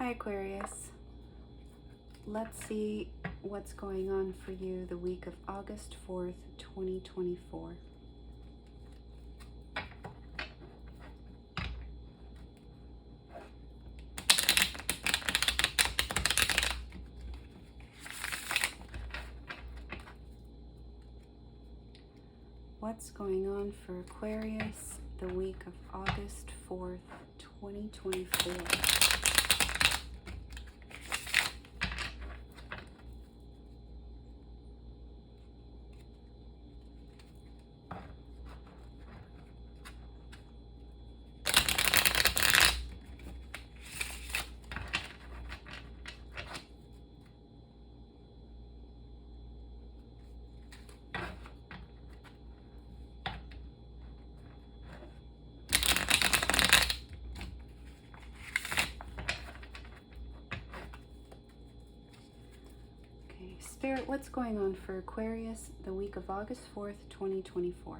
Hi, Aquarius. Let's see what's going on for you the week of August 4th, 2024. What's going on for Aquarius the week of August 4th, 2024? Spirit, what's going on for Aquarius the week of August 4th, 2024?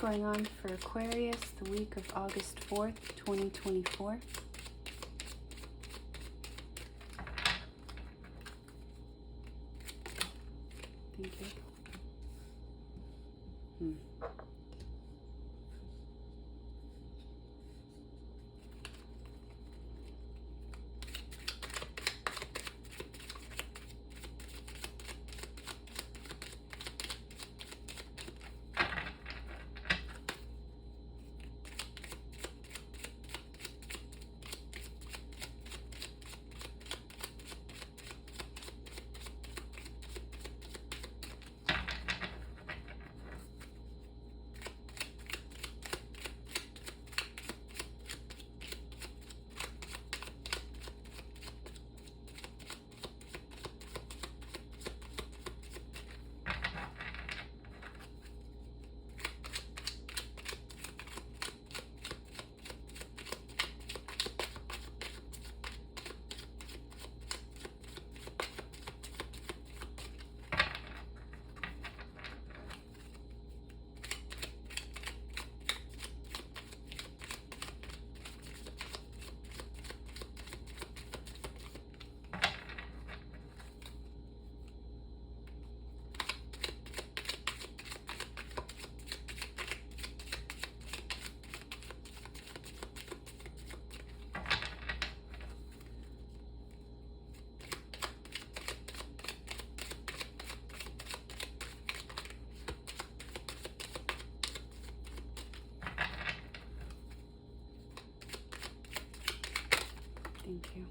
going on for Aquarius the week of August 4th, 2024? Thank you. Thank you.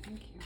Thank you.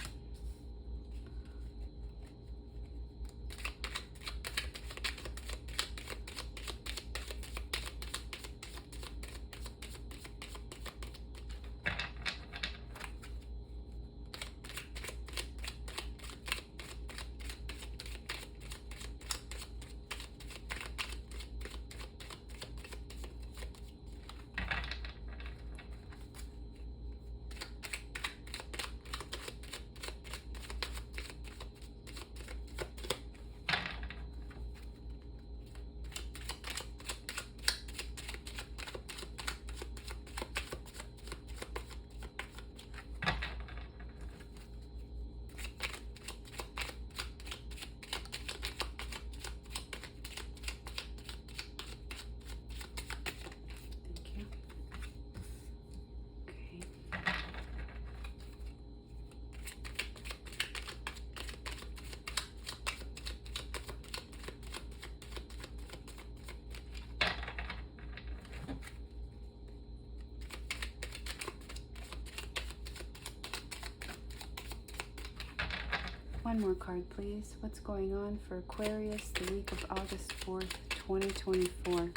One more card, please. What's going on for Aquarius the week of August 4th, 2024?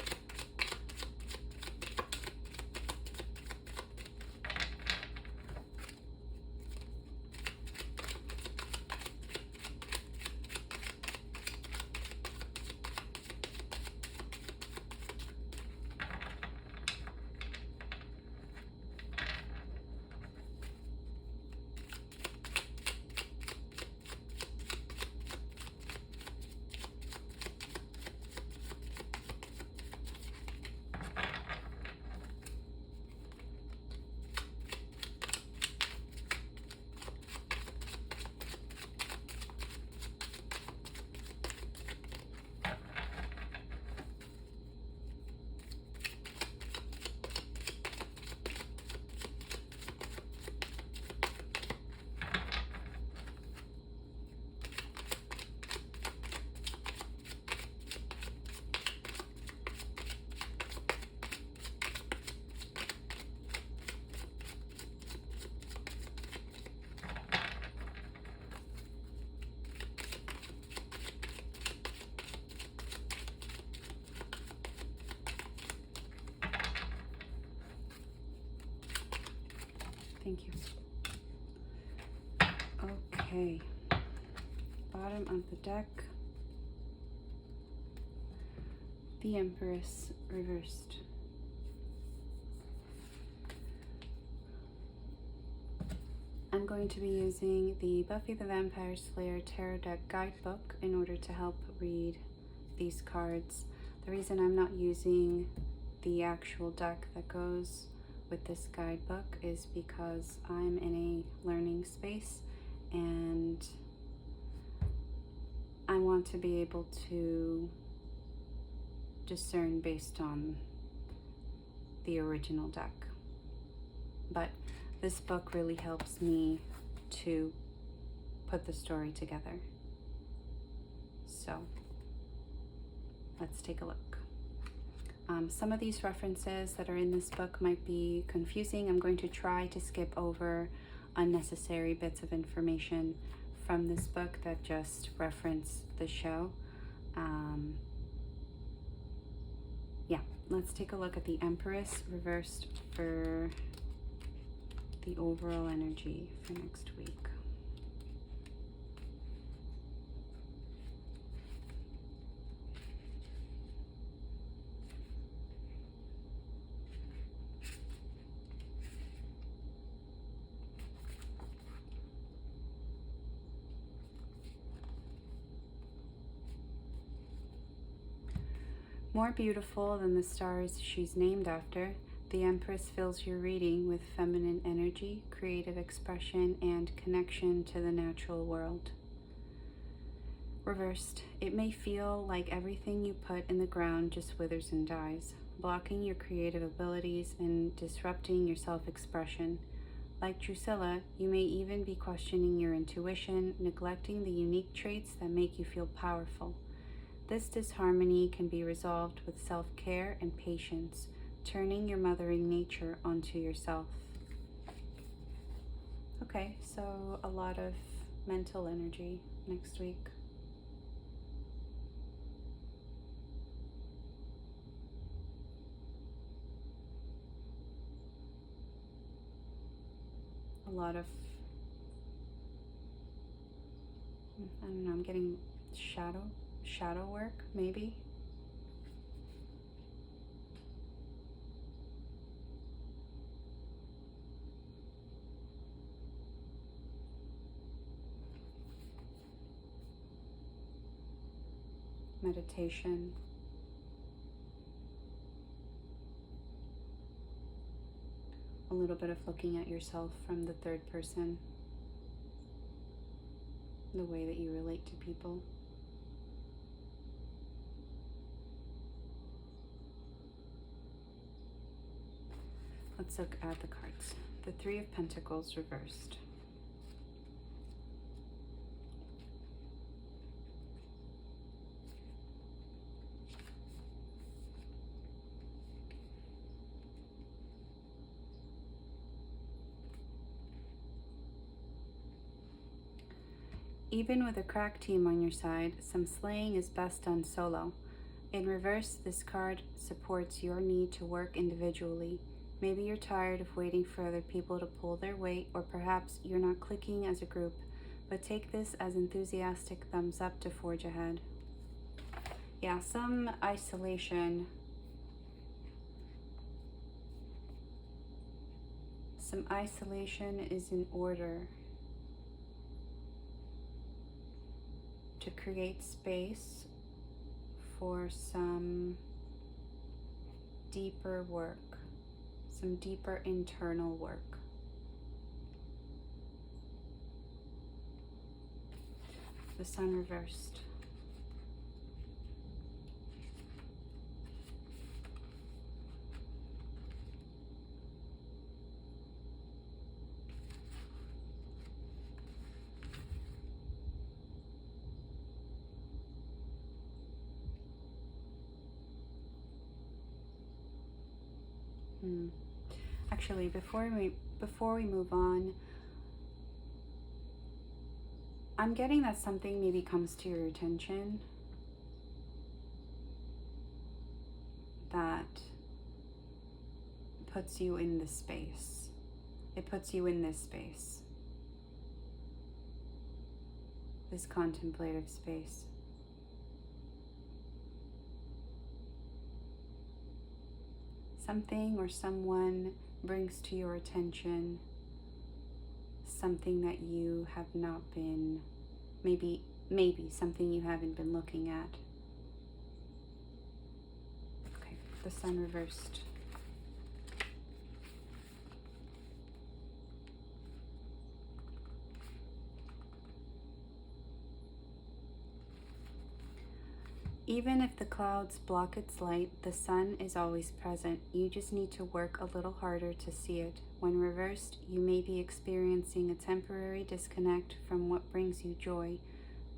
Thank you. Okay. Bottom of the deck. The Empress reversed. I'm going to be using the Buffy the Vampire Slayer Tarot Deck Guidebook in order to help read these cards. The reason I'm not using the actual deck that goes with this guidebook is because I'm in a learning space and I want to be able to discern based on the original deck. But this book really helps me to put the story together. So let's take a look. Some of these references that are in this book might be confusing. I'm going to try to skip over unnecessary bits of information from this book that just reference the show. Yeah, let's take a look at the Empress reversed for the overall energy for next week. More beautiful than the stars she's named after, the Empress fills your reading with feminine energy, creative expression, and connection to the natural world. Reversed, it may feel like everything you put in the ground just withers and dies, blocking your creative abilities and disrupting your self-expression. Like Drusilla, you may even be questioning your intuition, neglecting the unique traits that make you feel powerful. This disharmony can be resolved with self-care and patience, turning your mothering nature onto yourself. Okay, so a lot of mental energy next week. A lot of, I don't know, I'm getting shadow work, maybe. Meditation. A little bit of looking at yourself from the third person, the way that you relate to people. Let's look at the cards. The Three of Pentacles reversed. Even with a crack team on your side, some slaying is best done solo. In reverse, this card supports your need to work individually. Maybe you're tired of waiting for other people to pull their weight, or perhaps you're not clicking as a group, but take this as enthusiastic thumbs up to forge ahead. Yeah, some isolation. Some isolation is in order to create space for some deeper work. Some deeper internal work. The Sun reversed. Actually, before we move on, I'm getting that something maybe comes to your attention that puts you in the space. It puts you in this space, this contemplative space. Something or someone brings to your attention something that you have not been, maybe something you haven't been looking at. Okay, the sun reversed. Even if the clouds block its light, the sun is always present. You just need to work a little harder to see it. When reversed, you may be experiencing a temporary disconnect from what brings you joy,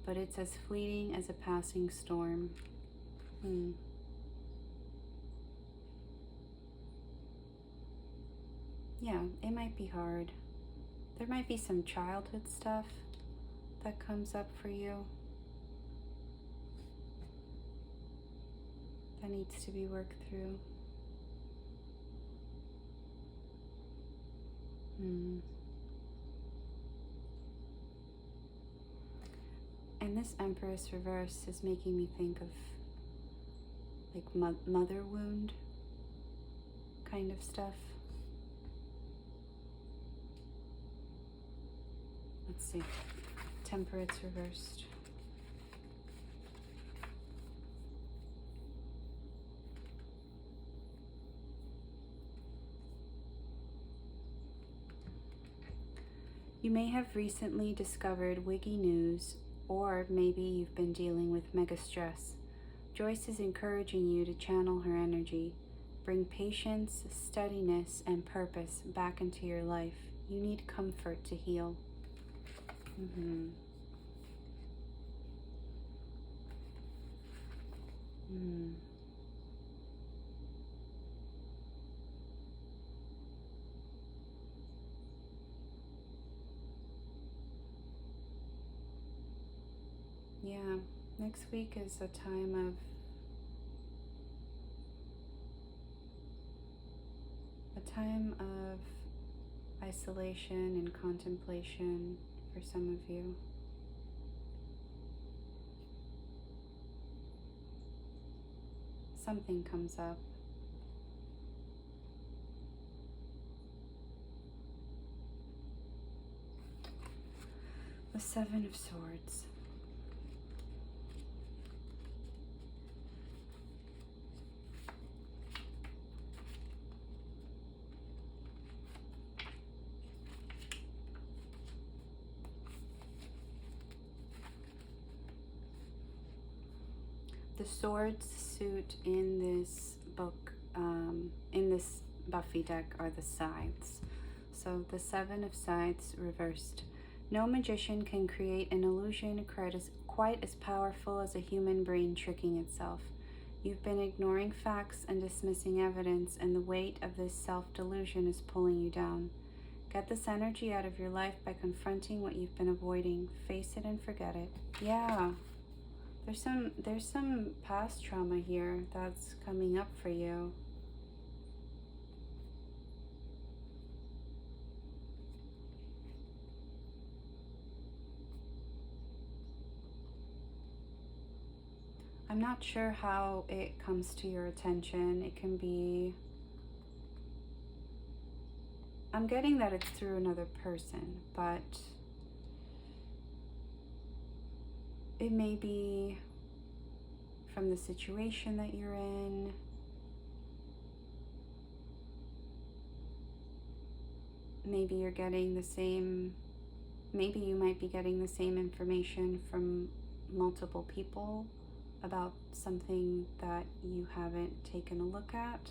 but it's as fleeting as a passing storm. Yeah, it might be hard. There might be some childhood stuff that comes up for you that needs to be worked through. And this Empress reverse is making me think of like mother wound kind of stuff. Let's see. Temperance reversed. You may have recently discovered wiggy news, or maybe you've been dealing with mega stress. Joyce is encouraging you to channel her energy. Bring patience, steadiness, and purpose back into your life. You need comfort to heal. Yeah, next week is a time of isolation and contemplation for some of you. Something comes up. The Seven of Swords. The swords suit in this book, in this Buffy deck, are the scythes. So the Seven of Scythes reversed. No magician can create an illusion quite as powerful as a human brain tricking itself. You've been ignoring facts and dismissing evidence, and the weight of this self-delusion is pulling you down. Get this energy out of your life by confronting what you've been avoiding. Face it and forget it. Yeah. There's some past trauma here that's coming up for you. I'm not sure how it comes to your attention. It can be... I'm getting that it's through another person, but it may be from the situation that you're in. Maybe you're getting the same, maybe you might be getting the same information from multiple people about something that you haven't taken a look at.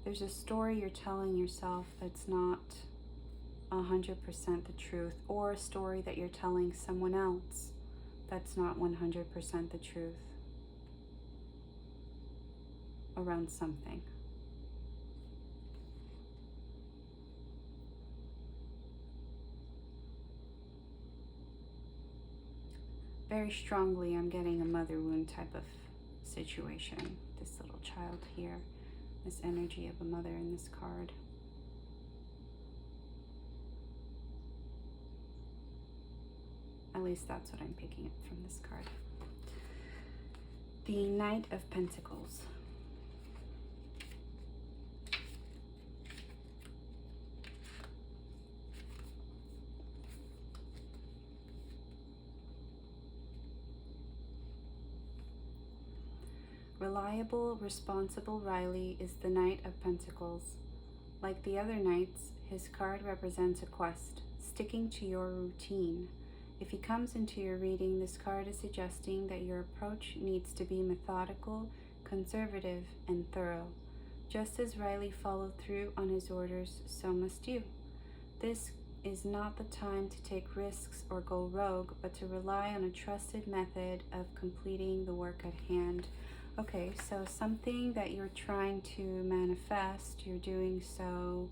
There's a story you're telling yourself that's not 100% the truth, or a story that you're telling someone else that's not 100% the truth around something. very strongly, I'm getting a mother wound type of situation. This little child here, this energy of a mother in this card. At least that's what I'm picking up from this card. The Knight of Pentacles. Reliable, responsible Riley is the Knight of Pentacles. Like the other knights, his card represents a quest, sticking to your routine. If he comes into your reading, this card is suggesting that your approach needs to be methodical, conservative, and thorough. Just as Riley followed through on his orders, so must you. This is not the time to take risks or go rogue, but to rely on a trusted method of completing the work at hand. Okay, so something that you're trying to manifest, you're doing so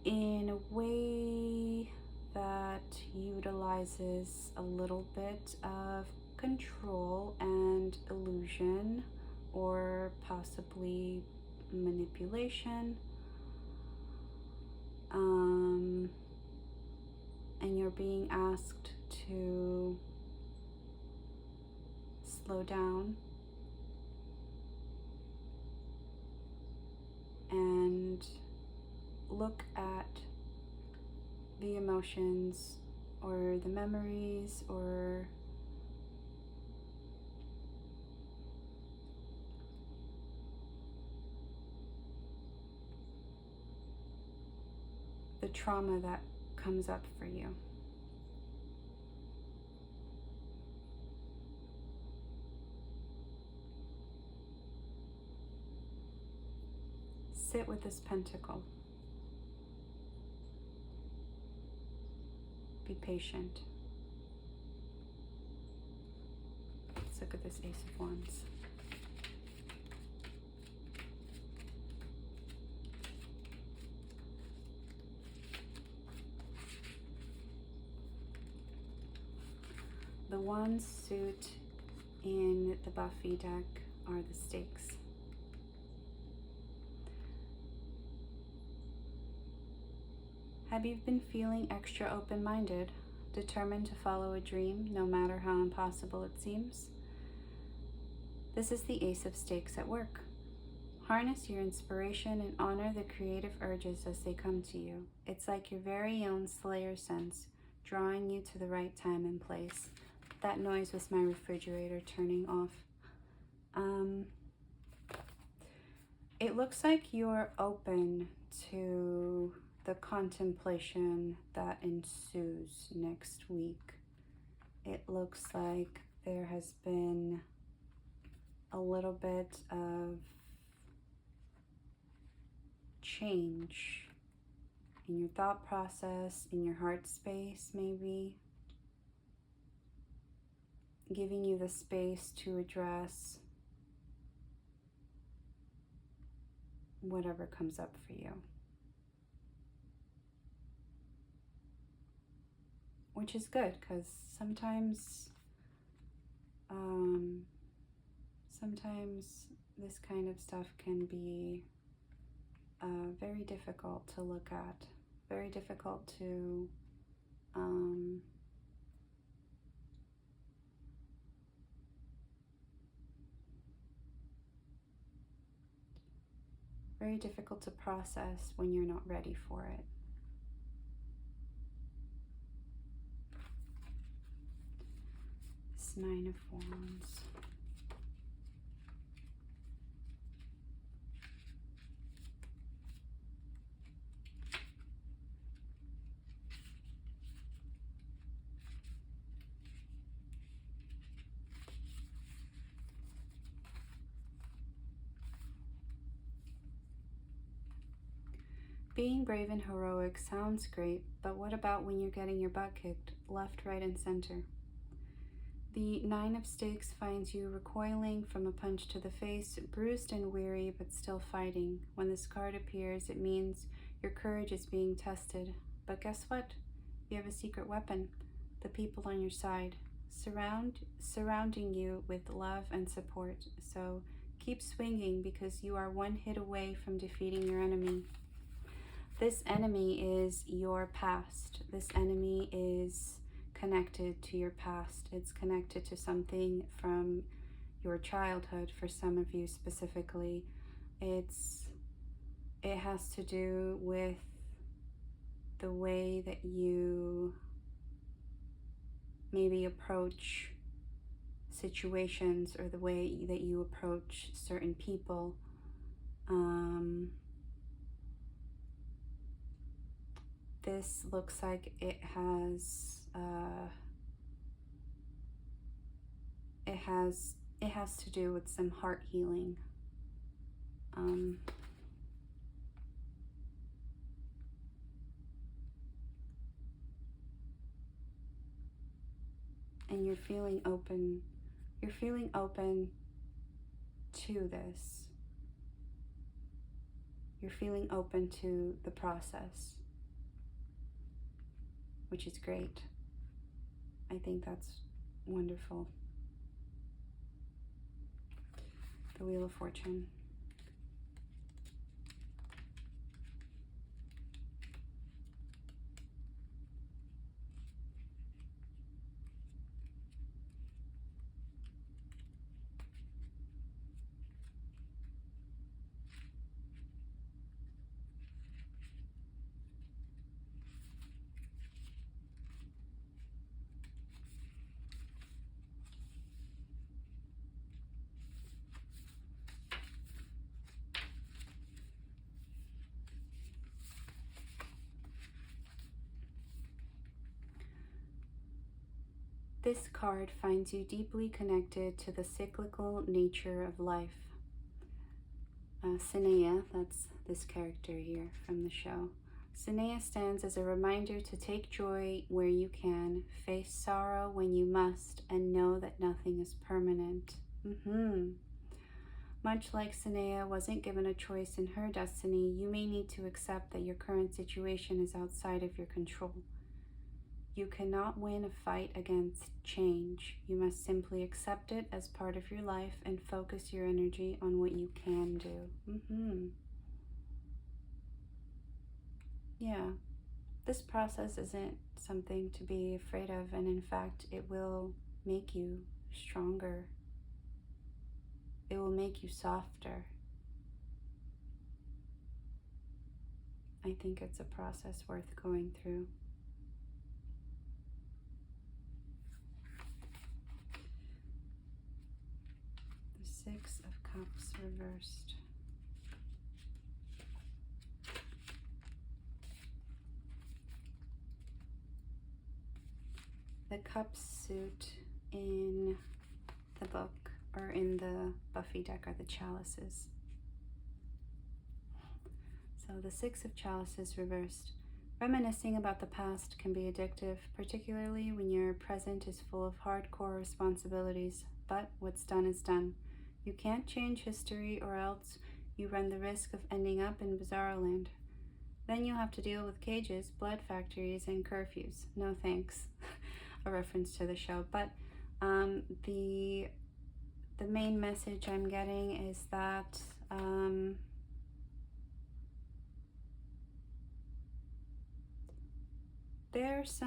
in a way that utilizes a little bit of control and illusion, or possibly manipulation. And you're being asked to slow down and look at the emotions or the memories or the trauma that comes up for you. Sit with this pentacle. Be patient. Let's look at this Ace of Wands. The Wands suit in the Buffy deck are the stakes. Have you been feeling extra open-minded, determined to follow a dream, no matter how impossible it seems? This is the Ace of Stakes at work. Harness your inspiration and honor the creative urges as they come to you. It's like your very own Slayer sense, drawing you to the right time and place. That noise was my refrigerator turning off. It looks like you're open to the contemplation that ensues next week. It looks like there has been a little bit of change in your thought process, in your heart space, maybe giving you the space to address whatever comes up for you. Which is good, because sometimes this kind of stuff can be very difficult to look at, very difficult to process when you're not ready for it. This Nine of Wands. Being brave and heroic sounds great, but what about when you're getting your butt kicked left, right, and center? The Nine of Stakes finds you recoiling from a punch to the face, bruised and weary, but still fighting. When this card appears, it means your courage is being tested. But guess what? You have a secret weapon. the people on your side, surrounding you with love and support. So keep swinging, because you are one hit away from defeating your enemy. This enemy is your past. This enemy is connected to your past. It's connected to something from your childhood, for some of you specifically. It has to do with the way that you maybe approach situations, or the way that you approach certain people. This looks like it has to do with some heart healing. And you're feeling open. You're feeling open to this. You're feeling open to the process, which is great. I think that's wonderful. The Wheel of Fortune. This card finds you deeply connected to the cyclical nature of life. Sinea, that's this character here from the show. Sinea stands as a reminder to take joy where you can, face sorrow when you must, and know that nothing is permanent. Much like Sinea wasn't given a choice in her destiny, you may need to accept that your current situation is outside of your control. You cannot win a fight against change. You must simply accept it as part of your life and focus your energy on what you can do. Yeah, this process isn't something to be afraid of, and in fact, it will make you stronger. It will make you softer. I think it's a process worth going through. Six of Cups reversed. The Cups suit in the book, or in the Buffy deck, are the Chalices. So the Six of Chalices reversed. Reminiscing about the past can be addictive, particularly when your present is full of hardcore responsibilities, but what's done is done. You can't change history, or else you run the risk of ending up in Bizarro Land. Then you'll have to deal with cages, blood factories, and curfews. No thanks. A reference to the show. But the main message I'm getting is that there's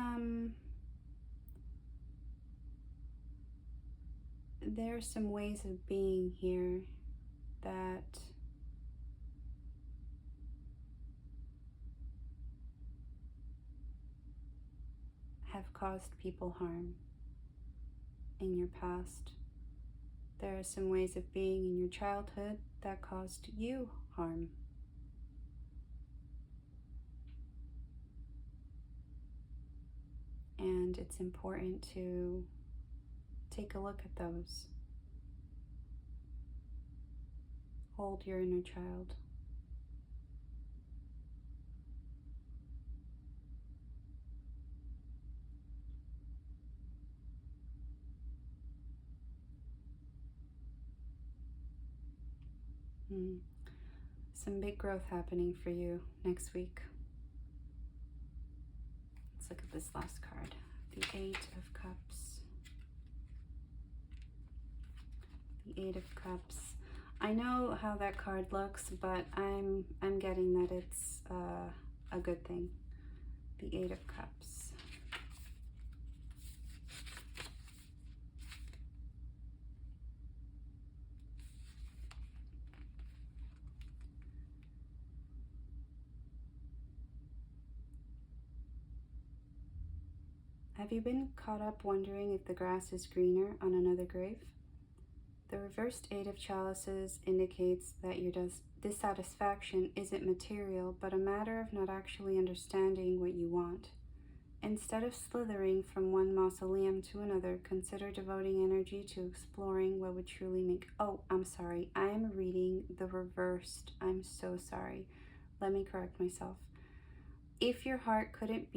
some ways of being here that have caused people harm in your past. There are some ways of being in your childhood that caused you harm. And it's important to take a look at those. Hold your inner child. Some big growth happening for you next week. Let's look at this last card. The Eight of Cups. The Eight of Cups. I know how that card looks, but I'm getting that it's a good thing. The Eight of Cups. Have you been caught up wondering if the grass is greener on another grave? The reversed Eight of Chalices indicates that your dissatisfaction isn't material, but a matter of not actually understanding what you want. Instead of slithering from one mausoleum to another, consider devoting energy to exploring what would truly make... Oh, I'm sorry. I am reading the reversed. I'm so sorry. Let me correct myself. If your heart could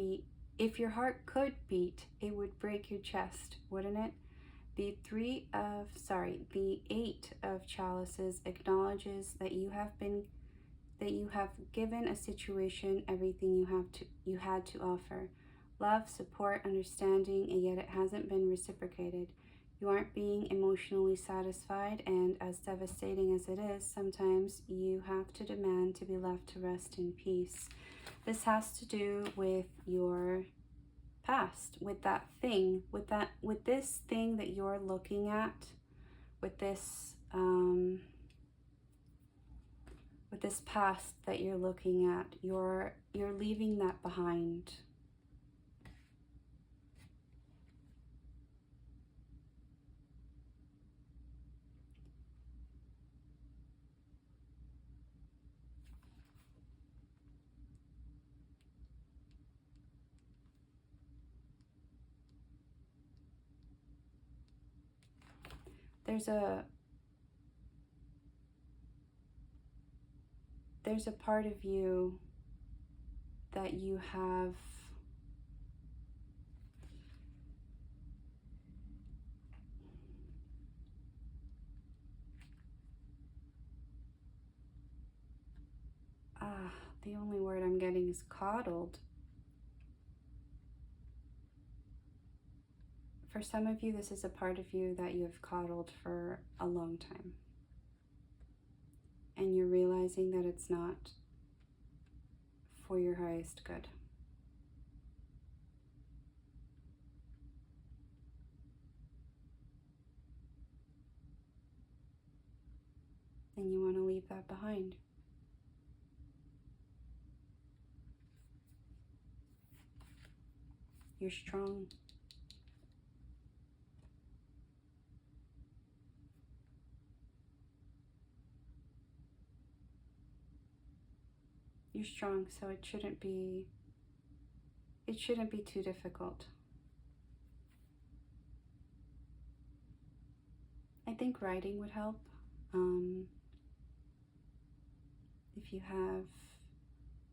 beat, it would break your chest, wouldn't it? The Eight of Chalices acknowledges that you have given a situation everything you had to offer. Love, support, understanding, and yet it hasn't been reciprocated. You aren't being emotionally satisfied, and as devastating as it is, sometimes you have to demand to be left to rest in peace. This has to do with your past, with that thing, with this thing that you're looking at, with this past that you're looking at. You're leaving that behind. There's a part of you that you have the only word I'm getting is coddled. For some of you, this is a part of you that you have coddled for a long time. And you're realizing that it's not for your highest good. And you want to leave that behind. You're strong. You're strong, so it shouldn't be too difficult. I think writing would help. If you have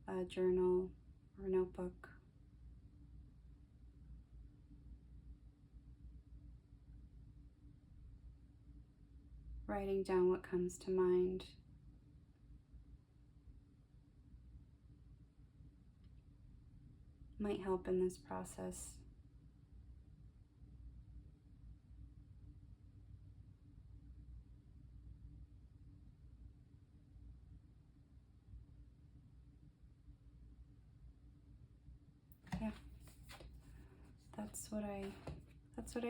a journal or notebook. Writing down what comes to mind. Might help in this process. Yeah. That's what I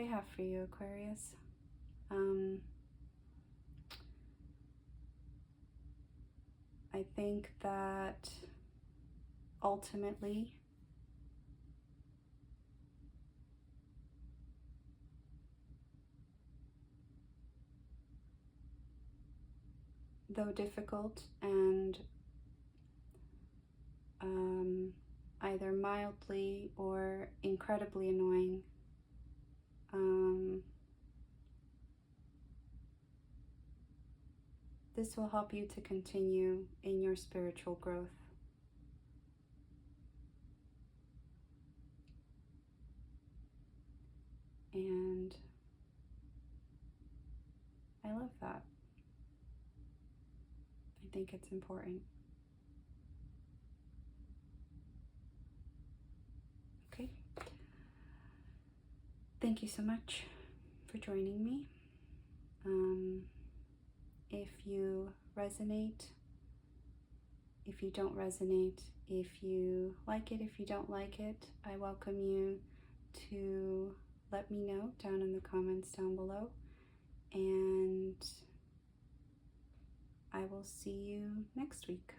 have for you, Aquarius. I think that ultimately though difficult and either mildly or incredibly annoying, this will help you to continue in your spiritual growth. And I love that. I think it's important. Okay. thank you so much for joining me. If you resonate, if you don't resonate, if you like it, if you don't like it, I welcome you to let me know down in the comments down below. And I will see you next week.